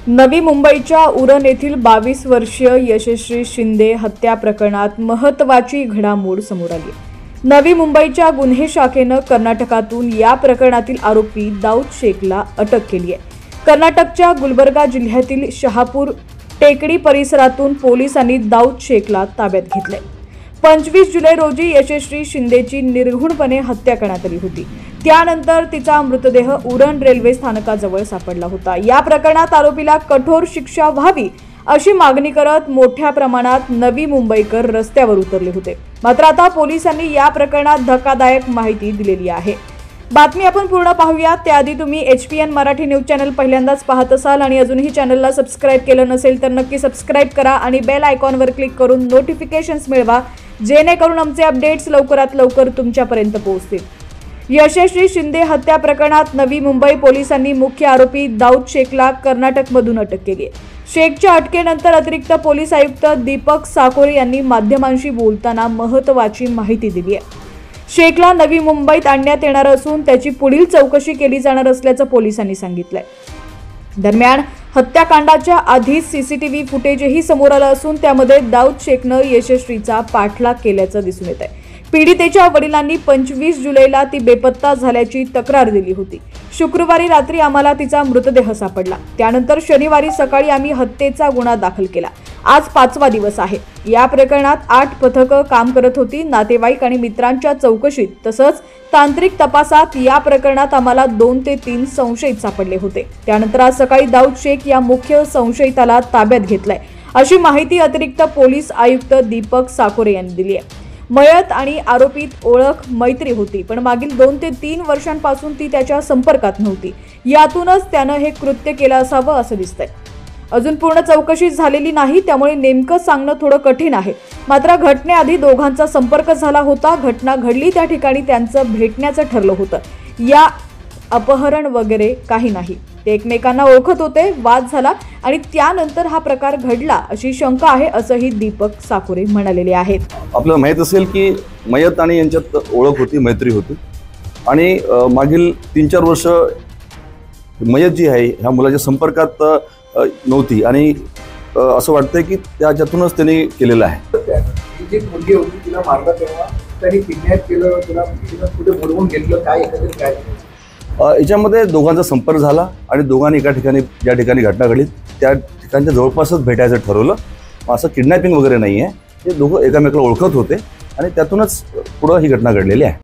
नवी मुंबईच्या उरण येथील 22 वर्षीय यशश्री शिंदे हत्या प्रकरणात महत्त्वाची घडामोड समोर आली। नवी मुंबईच्या गुन्हे शाखेनं कर्नाटकातून या प्रकरणातील आरोपी दाऊद शेखला अटक केली आहे। कर्नाटकच्या गुलबर्गा जिल्ह्यातील शहापूर टेकडी परिसरातून पोलिसांनी दाऊद शेखला ताब्यात घेतले। 25 जुलै रोजी यशश्री शिंदेची निर्घृणपणे हत्या करण्यात आली होती। त्यानंतर तिचा मृतदेह उरण रेल्वे स्थानकाजवळ सापडला होता। या प्रकरणात आरोपीला कठोर शिक्षा व्हावी अशी मागणी करत मोठ्या प्रमाणात नवी मुंबईकर रस्त्यावर उतरले होते। मात्र आता पोलिसांनी या प्रकरणात धक्कादायक माहिती दिलेली आहे। बातमी आपण पूर्ण पाहूया त्याआधी तुम्ही HPN मराठी न्यूज चॅनल पहिल्यांदाच पाहत असाल आणि अजूनही चॅनलला सबस्क्राइब केलं नसेल तर नक्की सबस्क्राइब करा आणि बेल आयकॉनवर क्लिक करून नोटिफिकेशन्स मिळवा, जेणेकरून आमचे अपडेट्स लवकरात लवकर तुमच्यापर्यंत पोहोचतील। यशश्री शिंदे हत्या प्रकरणात नवी मुंबई पोलिसांनी मुख्य आरोपी दाऊद शेखला कर्नाटकमधून अटक केली आहे। शेखच्या अटकेनंतर अतिरिक्त पोलीस आयुक्त दीपक साकोरे यांनी माध्यमांशी बोलताना महत्त्वाची माहिती दिली आहे। शेखला नवी मुंबईत आणण्यात येणार असून त्याची पुढील चौकशी केली जाणार असल्याचं पोलिसांनी सांगितलंय। दरम्यान हत्याकांडाच्या आधीच CCTV फुटेजही समोर आलं असून त्यामध्ये दाऊद शेखनं यशश्रीचा पाठलाग केल्याचं दिसून येत आहे। पीडितेच्या वडिलांनी 25 जुलैला ती बेपत्ता झाल्याची तक्रार दिली होती। शुक्रवारी रात्री आम्हाला तिचा मृतदेह सापडला। त्यानंतर शनिवारी सकाळी आम्ही हत्येचा गुन्हा दाखल केला। आज 5वा दिवस आहे। या प्रकरणात 8 पथकं काम करत होती। नातेवाईक आणि मित्रांच्या चौकशीत तसंच तांत्रिक तपासात या प्रकरणात आम्हाला 2 ते 3 संशयित सापडले होते। त्यानंतर आज सकाळी दाऊद शेख या मुख्य संशयिताला ताब्यात घेतलंय, अशी माहिती अतिरिक्त पोलीस आयुक्त दीपक साकोरे यांनी दिली आहे। मयत आणि आरोपीत ओळख मैत्री होती, पण मागील 2 ते 3 वर्षांपासून ती त्याच्या संपर्कात नव्हती। यातूनच त्यानं हे कृत्य केलं असावं असं दिसतंय। अजून पूर्ण चौकशी झालेली नाही, त्यामुळे नेमकं सांगणं थोडं कठीण आहे। मात्र घटनेआधी दोघांचा संपर्क झाला होता। घटना घडली त्या ठिकाणी त्यांचं भेटण्याचं ठरलं होतं। या अपहरण वगैरे काही नाही, ते एकमेकांना ओळखत होते। वाद झाला आणि त्यानंतर हा प्रकार घडला अशी शंका आहे, असंही दीपक साकोरे म्हणालेले आहेत। आपल्याला माहित असेल की मयत आणि यांच्यात ओळख होती, मैत्री होती आणि मागील 3-4 वर्ष मयत जी आहे ह्या मुलाच्या संपर्कात नव्हती आणि असं वाटतंय की त्याच्यातूनच त्यांनी केलेलं आहे। जी मुलगी होती तिला मारलं तेव्हा त्यांनी किडनॅप केलं, तिला पुढे बोलवून घेतलं, काय एकंदरीत काय याच्यामध्ये दोघांचा संपर्क झाला आणि दोघांनी एका ठिकाणी ज्या ठिकाणी घटना घडली त्या ठिकाणच्या जवळपासच भेटायचं ठरवलं। असं किडनॅपिंग वगैरे नाही आहे, हे दोघं एकमेकाला ओळखत होते आणि त्यातूनच पुढं ही घटना घडलेली आहे।